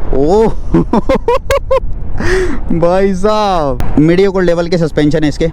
ओह भाई साहब, mediocre level के सस्पेंशन है इसके।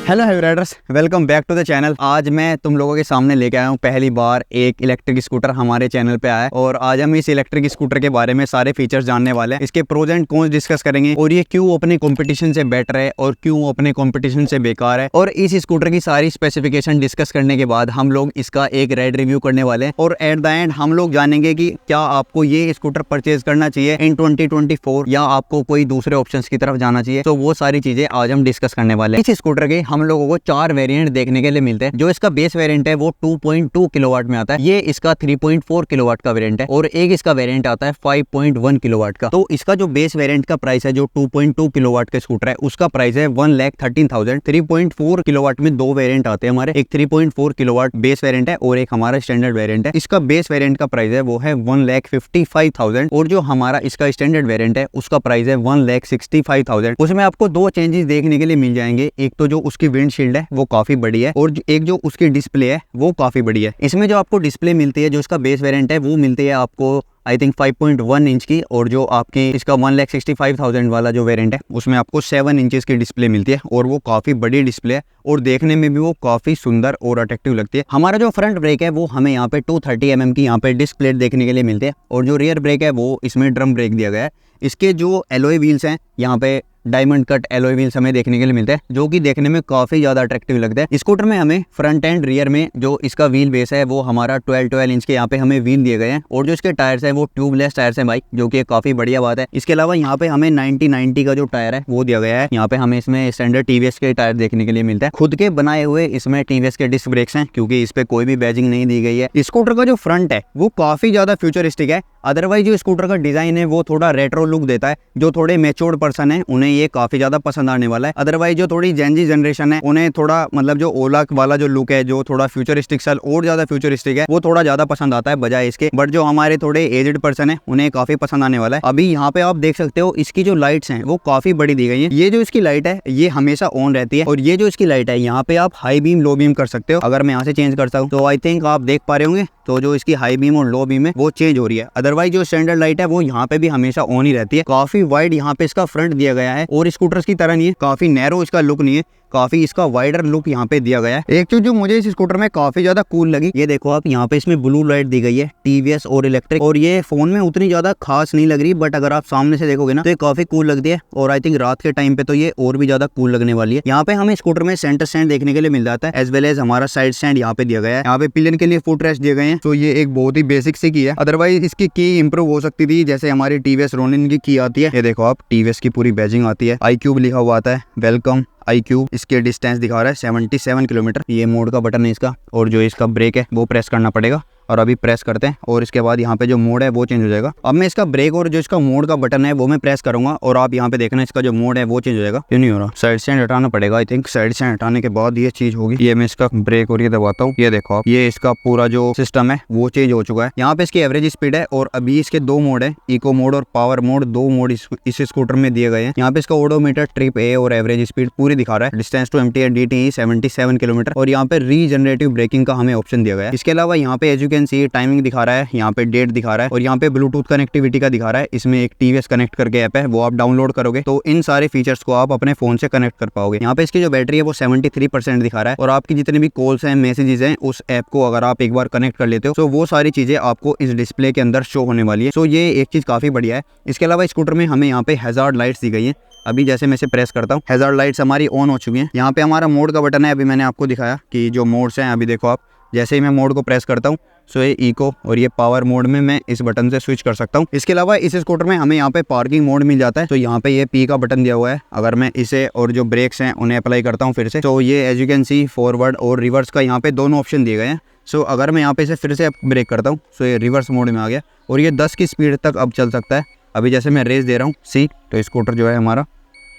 Hello heavy riders, welcome back to the channel. आज मैं तुम लोगों के सामने लेके आया हूँ पहली बार एक इलेक्ट्रिक स्कूटर हमारे चैनल पे आया है, और आज हम इस इलेक्ट्रिक स्कूटर के बारे में सारे फीचर्स जानने वाले हैं। इसके प्रोज एंड कॉन्स डिस्कस करेंगे, और ये क्यों अपने कंपटीशन से बेटर है और क्यों अपने कंपटीशन से बेकार है। और इस स्कूटर की सारी स्पेसिफिकेशन डिस्कस करने के बाद हम लोग इसका एक राइड रिव्यू करने वाले हैं, और एट द एंड हम लोग जानेंगे कि क्या आपको ये स्कूटर परचेज करना चाहिए इन 2024 या आपको कोई दूसरे ऑप्शंस की तरफ जाना चाहिए। तो वो सारी चीजें आज हम डिस्कस करने वाले हैं। इस स्कूटर के हम लोगों को 4 वेरिएंट देखने के लिए मिलते हैं। जो इसका बेस वेरिएंट है वो 2.2 किलोवाट में आता है, ये इसका 3.4 किलोवाट का वेरिएंट है, और एक इसका वेरिएंट आता है 5.1 किलोवाट का। तो इसका जो बेस वेरिएंट का प्राइस है, जो 2.2 किलोवाट का स्कूटर है, उसका प्राइस है 1,13,000। 3.4 किलोवाट में 2 वेरिएंट आते हैं हमारे, एक 3.4 किलोवाट बेस वेरिएंट है और एक हमारा स्टैंडर्ड वेरिएंट है। इसका बेस वेरिएंट का प्राइस है वो है 1,55,000, और जो हमारा इसका स्टैंडर्ड वेरिएंट है उसका प्राइस है 1,65,000। उसमें आपको 2 चेंजेस देखने के लिए मिल जाएंगे। एक तो जो उसकी विंडशील्ड है वो काफी बड़ी है, और एक जो उसकी डिस्प्ले है वो काफी बड़ी है। इसमें जो आपको डिस्प्ले मिलती है, जो इसका बेस वेरिएंट है वो मिलती है आपको आई थिंक 5.1 इंच की, और जो आपकी इसका 1,65,000 वाला जो वेरिएंट है उसमें आपको 7 इंचेस की डिस्प्ले मिलती है, और वो काफी बड़ी डिस्प्ले है, और देखने में भी वो काफी सुंदर और अट्रैक्टिव लगती है। हमारा जो फ्रंट ब्रेक है वो हमें यहाँ पे 230 mm की यहाँ पे डिस्क प्लेट देखने के लिए मिलती है, और जो रियर ब्रेक है वो इसमें ड्रम ब्रेक दिया गया है। इसके जो एलॉय व्हील्स हैं यहाँ पे डायमंड कट एलॉय व्हील्स हमें देखने के लिए मिलते हैं, जो कि देखने में काफी ज्यादा अट्रैक्टिव लगता है। स्कूटर में हमें फ्रंट एंड रियर में जो इसका व्हील बेस है वो हमारा 12 इंच के यहाँ पे हमें व्हील दिए गए हैं, और जो इसके टायर्स हैं वो ट्यूबलेस टायर्स हैं भाई, जो कि काफी बढ़िया बात है। इसके अलावा यहाँ पे हमें 90/90 का जो टायर है वो दिया गया है। यहाँ पे हमें इसमें स्टैंडर्ड टीवीएस के टायर देखने के लिए मिलता है, खुद के बनाए हुए इसमें टीवीएस के डिस्क ब्रेक्स हैं, क्योंकि इस पे कोई भी बैजिंग नहीं दी गई है। स्कूटर का जो फ्रंट है वो काफी ज्यादा फ्यूचरिस्टिक है। अदरवाइज जो स्कूटर का डिजाइन है वो थोड़ा रेट्रो लुक देता है। जो थोड़े मैच्योर्ड पर्सन है उन्हें ये काफी ज्यादा पसंद आने वाला है। अदरवाइज जो थोड़ी जेनजी जनरेशन है उन्हें थोड़ा मतलब जो ओला वाला जो लुक है, जो थोड़ा फ्यूचरिस्टिक सल और ज्यादा फ्यूचरिस्टिक है, वो थोड़ा ज्यादा पसंद आता है बजाय इसके। बट जो हमारे थोड़े एजेड पर्सन है उन्हें काफी पसंद आने वाला है। अभी यहाँ पे आप देख सकते हो इसकी जो लाइट्स हैं वो काफी बड़ी दी गई है। ये जो इसकी लाइट है ये हमेशा ऑन रहती है, और ये जो इसकी लाइट है यहाँ पे आप हाई बीम लो बीम कर सकते हो। अगर मैं यहाँ से चेंज करता हूँ तो आई थिंक आप देख पा रहे होंगे, तो जो इसकी हाई बीम और लो बीम है वो चेंज हो रही है। अदरवाइज जो स्टैंडर्ड लाइट है वो यहाँ पे भी हमेशा ऑन ही रहती है। काफी वाइड यहाँ पे इसका फ्रंट दिया गया है, और स्कूटर्स की तरह नहीं है, काफी नैरो इसका लुक नहीं है, काफी इसका वाइडर लुक यहाँ पे दिया गया है। एक चीज जो मुझे इस स्कूटर में काफी ज्यादा कूल लगी, ये देखो आप, यहाँ पे इसमें ब्लू लाइट दी गई है टीवीएस और इलेक्ट्रिक, और ये फोन में उतनी ज्यादा खास नहीं लग रही, बट अगर आप सामने से देखोगे ना तो ये काफी कूल लगती है, और आई थिंक रात के टाइम पे तो ये और भी ज्यादा कूल लगने वाली है। यहाँ पे हमें स्कूटर में सेंटर स्टैंड देखने के लिए मिल जाता है, एज वेल एज हमारा साइड स्टैंड यहाँ पे दिया गया है। यहाँ पे पिलियन के लिए फुट रेस्ट दिए गए हैं, तो ये एक बहुत ही बेसिक सी की है। अदरवाइज इसकी की इंप्रूव हो सकती थी, जैसे हमारी टीवीएस रोनिन की आती है। ये देखो आप, टीवीएस की पूरी बैजिंग आती है, iQube लिखा हुआ आता है, वेलकम iQube। इसके डिस्टेंस दिखा रहा है 77 किलोमीटर। ये मोड का बटन है इसका, और जो इसका ब्रेक है वो प्रेस करना पड़ेगा, और अभी प्रेस करते हैं, और इसके बाद यहाँ पे जो मोड है वो चेंज हो जाएगा। अब मैं इसका ब्रेक और जो इसका मोड का बटन है वो मैं प्रेस करूंगा, और आप यहाँ पे देखना इसका जो मोड है वो चेंज हो जाएगा। क्यों नहीं हो रहा? साइड स्टैंड हटाना पड़ेगा आई थिंक, साइड स्टैंड हटाने के बाद ये चीज होगी। ये मैं इसका ब्रेक और ये दबाता हूँ, ये देखो आप, ये इसका पूरा जो सिस्टम है वो चेंज हो चुका है। यहाँ पे इसकी एवरेज स्पीड है, और अभी इसके 2 मोड है, इको मोड और पावर मोड, 2 मोड इस स्कूटर में दिए गए हैं। यहाँ पे इसका ओडोमीटर, ट्रिप ए और एवरेज स्पीड पूरी दिखा रहा है। Distance to empty and DTE 77 kilometre, और यहाँ पे रीजनरेटिव ब्रेकिंग का हमें ऑप्शन दिया गया है। इसके अलावा यहाँ पे as you can see timing दिखा रहा है, यहाँ पे डेट दिखा रहा है, और यहाँ पे ब्लूटूथ कनेक्टिविटी का दिखा रहा है। इसमें एक टीवीएस कनेक्ट करके ऐप है, वो आप डाउनलोड करोगे तो इन सारे फीचर्स को आप अपने फोन से कनेक्ट कर पाओगे। यहाँ पे इसकी जो बैटरी है वो 73% दिखा रहा है, और आपकी जितने भी कॉल्स हैं, मैसेजेस हैं, उस ऐप को अगर आप एक बार कनेक्ट कर लेते हो तो वो सारी चीजें आपको इस डिस्प्ले के अंदर शो होने वाली है। सो ये एक चीज काफी बढ़िया है। इसके अलावा स्कूटर में हमें यहाँ पे हैजार्ड लाइट्स दी गई है। अभी जैसे मैं इसे प्रेस करता हूँ, हैजार्ड लाइट्स हमारी ऑन हो चुकी हैं। यहाँ पे हमारा मोड का बटन है, अभी मैंने आपको दिखाया कि जो मोड्स हैं, अभी देखो आप, जैसे ही मैं मोड को प्रेस करता हूँ सो ये इको और ये पावर मोड में मैं इस बटन से स्विच कर सकता हूँ। इसके अलावा इस स्कूटर में हमें यहाँ पे पार्किंग मोड मिल जाता है, तो यहाँ पे ये पी का बटन दिया हुआ है। अगर मैं इसे और जो ब्रेक्स हैं उन्हें अप्लाई करता हूँ फिर से, तो ये as you can see forward और रिवर्स का यहाँ पे दोनों ऑप्शन दिए गए हैं। सो अगर मैं यहाँ पे इसे फिर से ब्रेक करता हूँ सो ये रिवर्स मोड में आ गया, और ये 10 की स्पीड तक अब चल सकता है। अभी जैसे मैं रेस दे रहा हूँ सी, तो स्कूटर जो है हमारा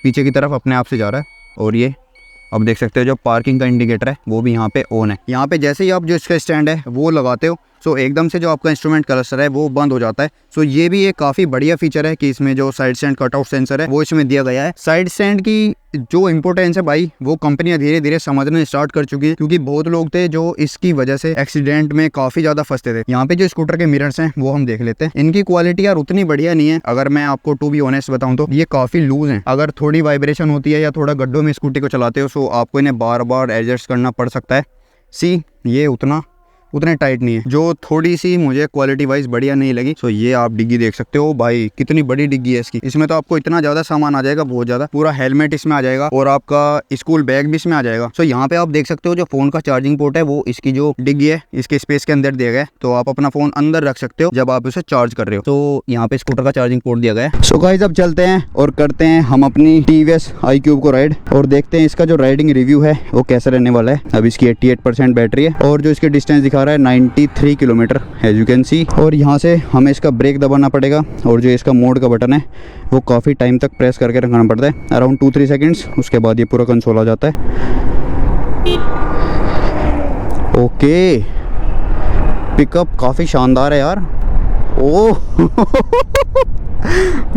पीछे की तरफ अपने आप से जा रहा है, और ये अब देख सकते हो जो पार्किंग का इंडिकेटर है वो भी यहाँ पे ऑन है। यहाँ पे जैसे ही आप जो इसका स्टैंड है वो लगाते हो सो एकदम से जो आपका इंस्ट्रूमेंट क्लस्टर है वो बंद हो जाता है। सो ये भी एक काफ़ी बढ़िया फीचर है कि इसमें जो साइड स्टैंड कटआउट सेंसर है वो इसमें दिया गया है। साइड स्टैंड की जो इंपॉर्टेंस है भाई वो कंपनियां धीरे धीरे समझने स्टार्ट कर चुकी है, क्योंकि बहुत लोग थे जो इसकी वजह से एक्सीडेंट में काफ़ी ज़्यादा फंसते थे। यहाँ पे जो स्कूटर के मिरर्स हैं वो हम देख लेते हैं। इनकी क्वालिटी यार उतनी बढ़िया नहीं है, अगर मैं आपको टू बी ऑनेस्ट बताऊं तो ये काफ़ी लूज है। अगर थोड़ी वाइब्रेशन होती है या थोड़ा गड्ढों में स्कूटी को चलाते हो सो आपको इन्हें बार बार एडजस्ट करना पड़ सकता है। ये उतने टाइट नहीं है, जो थोड़ी सी मुझे क्वालिटी वाइज बढ़िया नहीं लगी। सो ये आप डिग्गी देख सकते हो भाई, कितनी बड़ी डिग्गी है इसकी। इसमें तो आपको इतना ज़्यादा सामान आ जाएगा, बहुत ज़्यादा। पूरा हेलमेट इसमें आ जाएगा और आपका स्कूल बैग भी इसमें आ जाएगा। सो यहाँ पे आप देख सकते हो जो फ़ोन का चार्जिंग पोर्ट है वो इसकी जो डिग्गी है इसके स्पेस के अंदर दिया गया है, तो आप अपना फ़ोन अंदर रख सकते हो जब आप उसे चार्ज कर रहे हो। तो यहाँ पे स्कूटर का चार्जिंग पोर्ट दिया गया है। सो गाइस अब चलते हैं और करते हैं हम अपनी TVS iQube को राइड और देखते हैं इसका जो राइडिंग रिव्यू है वो कैसा रहने वाला है। अब इसकी 88% बैटरी है और जो इसके डिस्टेंस दिखा रहा है 93 kilometre as you can see. और यहाँ से हमें इसका ब्रेक दबाना पड़ेगा और जो इसका मोड का बटन है वो काफ़ी टाइम तक प्रेस करके रखना पड़ता है, अराउंड 2-3 सेकेंड्स। उसके बाद ये पूरा कंसोल आ जाता है। ओके, पिकअप काफ़ी शानदार है यार। ओह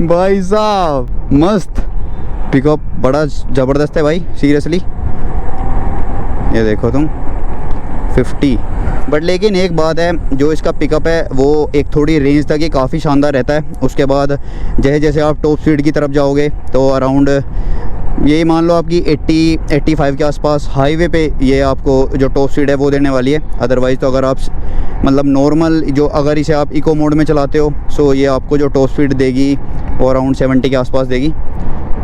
भाई साहब मस्त पिकअप, बड़ा ज़बरदस्त है भाई सीरियसली। ये देखो तुम 50। बट लेकिन एक बात है, जो इसका पिकअप है वो एक थोड़ी रेंज तक ही काफ़ी शानदार रहता है। उसके बाद जैसे जैसे आप टॉप स्पीड की तरफ जाओगे तो अराउंड यही मान लो आपकी 80-85 के आसपास हाईवे पे ये आपको जो टॉप स्पीड है वो देने वाली है। अदरवाइज़ तो अगर आप मतलब नॉर्मल जो अगर इसे आप इको मोड में चलाते हो सो ये आपको जो टॉप स्पीड देगी वो अराउंड 70 के आसपास देगी।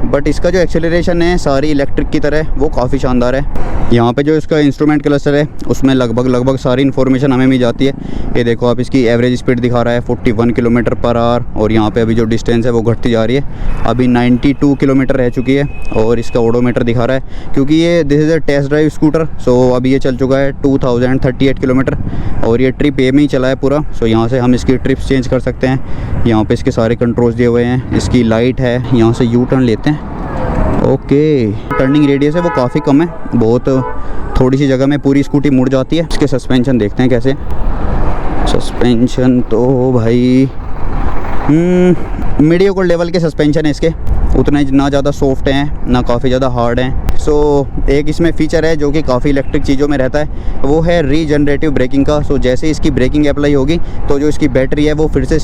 बट इसका जो एक्सेलरेशन है सारी इलेक्ट्रिक की तरह वो काफ़ी शानदार है। यहाँ पे जो इसका इंस्ट्रूमेंट क्लस्टर है उसमें लगभग सारी इन्फॉर्मेशन हमें मिल जाती है। ये देखो आप इसकी एवरेज स्पीड दिखा रहा है 41 किलोमीटर पर आवर और यहाँ पे अभी जो डिस्टेंस है वो घटती जा रही है। अभी 92 किलोमीटर रह चुकी है और इसका ओडोमीटर दिखा रहा है, क्योंकि ये this is a test drive scooter. So अभी ये चल चुका है 2038 किलोमीटर और ये ट्रिप ए में ही चला है पूरा। सो यहाँ से हम इसकी ट्रिप्स चेंज कर सकते हैं। यहाँ पे इसके सारे कंट्रोल्स दिए हुए हैं। इसकी लाइट है, यहाँ से यू टर्न लेते हैं। ओके, टर्निंग रेडियस है वो काफ़ी कम है, बहुत थोड़ी सी जगह में पूरी स्कूटी मुड़ जाती है। इसके सस्पेंशन देखते हैं कैसे। सस्पेंशन तो भाई मीडियोकर लेवल के सस्पेंशन है इसके, उतना ना ज़्यादा सॉफ्ट हैं ना काफ़ी ज़्यादा हार्ड हैं। सो एक इसमें फ़ीचर है जो कि काफ़ी इलेक्ट्रिक चीज़ों में रहता है, वो है रीजनरेटिव ब्रेकिंग का। सो जैसे इसकी ब्रेकिंग अप्लाई होगी तो जो इसकी बैटरी है वो फिर से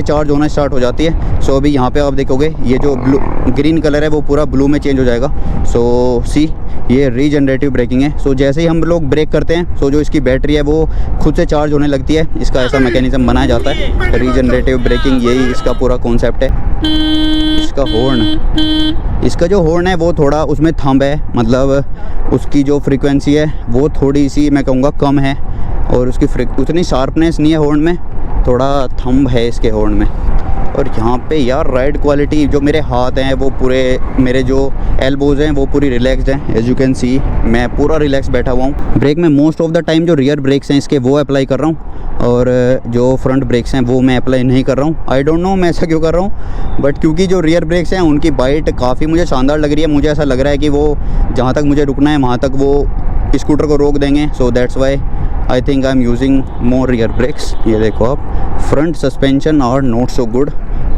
चार्ज होना स्टार्ट हो जाती है। सो अभी यहाँ पे आप देखोगे ये जो ग्रीन कलर है वो पूरा ब्लू में चेंज हो जाएगा। सो ये रीजनरेटिव ब्रेकिंग है। सो जैसे ही हम लोग ब्रेक करते हैं सो जो इसकी बैटरी है वो खुद से चार्ज होने लगती है। इसका ऐसा मैकेनिज़्म बनाया जाता है रीजनरेटिव ब्रेकिंग, यही इसका पूरा कॉन्सेप्ट है। इसका जो हॉर्न है वो थोड़ा उसमें थंब है, मतलब उसकी जो फ्रीक्वेंसी है वो थोड़ी सी मैं कहूँगा कम है और उसकी उतनी शार्पनेस नहीं है हॉर्न में, थोड़ा थंब है इसके हॉर्न में। और यहाँ पे यार राइड क्वालिटी, जो मेरे हाथ हैं वो पूरे, मेरे जो एल्बोज़ हैं वो पूरी रिलैक्सड हैं। एज यू कैन सी मैं पूरा रिलैक्स बैठा हुआ हूँ। ब्रेक में मोस्ट ऑफ द टाइम जो रियर ब्रेक्स हैं इसके वो अप्लाई कर रहा हूँ और जो फ्रंट ब्रेक्स हैं वो मैं अप्लाई नहीं कर रहा हूँ। आई डोंट नो मैं ऐसा क्यों कर रहा हूँ, बट क्योंकि जो रियर ब्रेक्स हैं उनकी बाइट काफ़ी मुझे शानदार लग रही है। मुझे ऐसा लग रहा है कि वो जहाँ तक मुझे रुकना है वहाँ तक वो स्कूटर को रोक देंगे। So that's why I think I am using more rear brakes. ये देखो आप, front suspension are not so good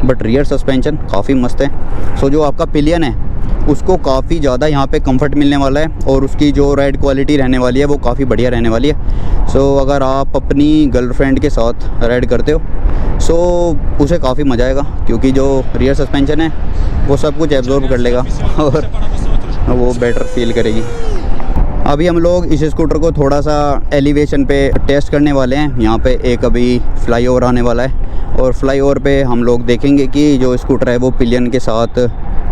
but rear suspension काफ़ी मस्त है। सो जो आपका पिलियन है उसको काफ़ी ज़्यादा यहाँ पे कंफर्ट मिलने वाला है और उसकी जो राइड क्वालिटी रहने वाली है वो काफ़ी बढ़िया रहने वाली है। सो अगर आप अपनी गर्लफ्रेंड के साथ राइड करते हो सो उसे काफ़ी मज़ा आएगा, क्योंकि जो रियर सस्पेंशन है वो सब कुछ एब्जॉर्ब कर लेगा और वो बेटर फील करेगी। अभी हम लोग इस स्कूटर को थोड़ा सा एलिवेशन पे टेस्ट करने वाले हैं। यहाँ पे एक अभी फ्लाईओवर आने वाला है और फ्लाईओवर पे हम लोग देखेंगे कि जो स्कूटर है वो पिलियन के साथ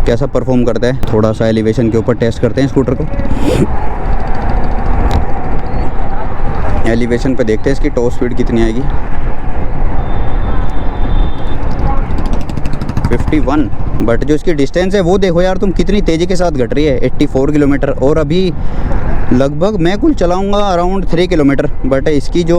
कैसा परफॉर्म करता है। थोड़ा सा एलिवेशन के ऊपर टेस्ट करते हैं स्कूटर को। एलिवेशन पे देखते हैं इसकी टॉप स्पीड कितनी आएगी। 51। बट जो इसकी डिस्टेंस है वो देखो यार तुम कितनी तेज़ी के साथ घट रही है, 84 किलोमीटर। और अभी लगभग मैं कुल चलाऊंगा अराउंड 3 किलोमीटर, बट इसकी जो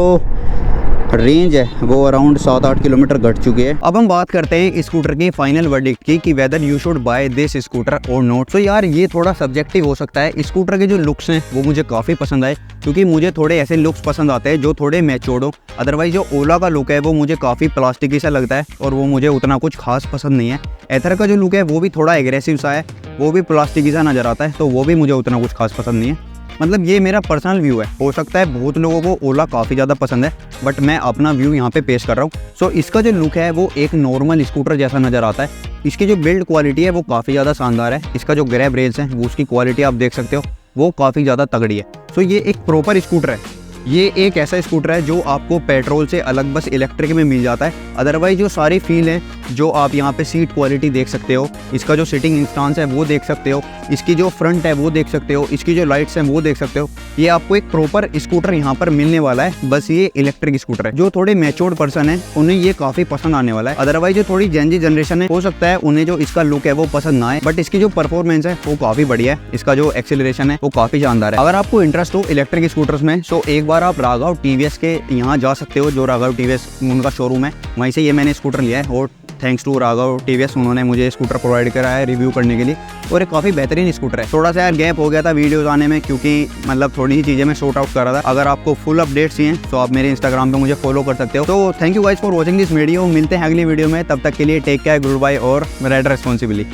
रेंज है वो अराउंड 7-8 किलोमीटर घट चुकी है। अब हम बात करते हैं इस स्कूटर की फाइनल वर्डिक्ट की कि whether you should by this scooter और नॉट। तो यार ये थोड़ा सब्जेक्टिव हो सकता है। स्कूटर के जो लुक्स हैं वो मुझे काफ़ी पसंद आए, क्योंकि मुझे थोड़े ऐसे लुक्स पसंद आते हैं जो थोड़े मैच्योर्ड हो। अदरवाइज जो ओला का लुक है वो मुझे काफ़ी प्लास्टिकी सा लगता है और वो मुझे उतना कुछ खास पसंद नहीं है। एथर का जो लुक है वो भी थोड़ा एग्रेसिव सा है, वो भी प्लास्टिकी सा नज़र आता है, तो वो भी मुझे उतना कुछ खास पसंद नहीं है। मतलब ये मेरा पर्सनल व्यू है, हो सकता है बहुत लोगों को ओला काफ़ी ज़्यादा पसंद है, बट मैं अपना व्यू यहाँ पे पेश कर रहा हूँ। सो इसका जो लुक है वो एक नॉर्मल स्कूटर जैसा नज़र आता है। इसकी जो बिल्ड क्वालिटी है वो काफ़ी ज़्यादा शानदार है। इसका जो ग्रैब रेल्स हैं वो उसकी क्वालिटी आप देख सकते हो, वो काफ़ी ज़्यादा तगड़ी है। सो ये एक प्रॉपर स्कूटर है। ये एक ऐसा स्कूटर है जो आपको पेट्रोल से अलग बस इलेक्ट्रिक में मिल जाता है। अदरवाइज जो सारी फील है, जो आप यहाँ पे सीट क्वालिटी देख सकते हो, इसका जो सिटिंग इंस्टांस है वो देख सकते हो, इसकी जो फ्रंट है वो देख सकते हो, इसकी जो लाइट्स हैं वो देख सकते हो। ये आपको एक प्रॉपर स्कूटर यहाँ पर मिलने वाला है। बस ये इलेक्ट्रिक स्कूटर है। जो थोड़े मैच्योर्ड पर्सन है उन्हें ये काफ़ी पसंद आने वाला है। अदरवाइज जो थोड़ी जेन जी जनरेशन है, हो सकता है उन्हें जो इसका लुक है वो पसंद ना आए, बट इसकी जो परफॉर्मेंस है वो काफ़ी बढ़िया है। इसका जो एक्सेलरेशन है वो काफ़ी शानदार है। अगर आपको इंटरेस्ट हो इलेक्ट्रिक स्कूटर्स में, सो एक बार आप राघव टीवीएस के यहाँ जा सकते हो। जो राघव टीवीएस उनका शोरूम है, वहीं से ये मैंने स्कूटर लिया है और थैंक्स टू राघव टीवीएस उन्होंने मुझे स्कूटर प्रोवाइड करा है रिव्यू करने के लिए, और ये काफ़ी बेहतरीन स्कूटर है। थोड़ा सा यार गैप हो गया था वीडियोस आने में, क्योंकि मतलब थोड़ी सी चीज़ें मैं शॉर्ट आउट कर रहा था। अगर आपको फुल अपडेट्स चाहिए तो आप मेरे इंस्टाग्राम पे मुझे फॉलो कर सकते हो। तो thank you guys for watching this video. मिलते हैं अगली वीडियो में, तब तक के लिए टेक केयर, गुड बाय और राइड रेस्पॉन्सिबली।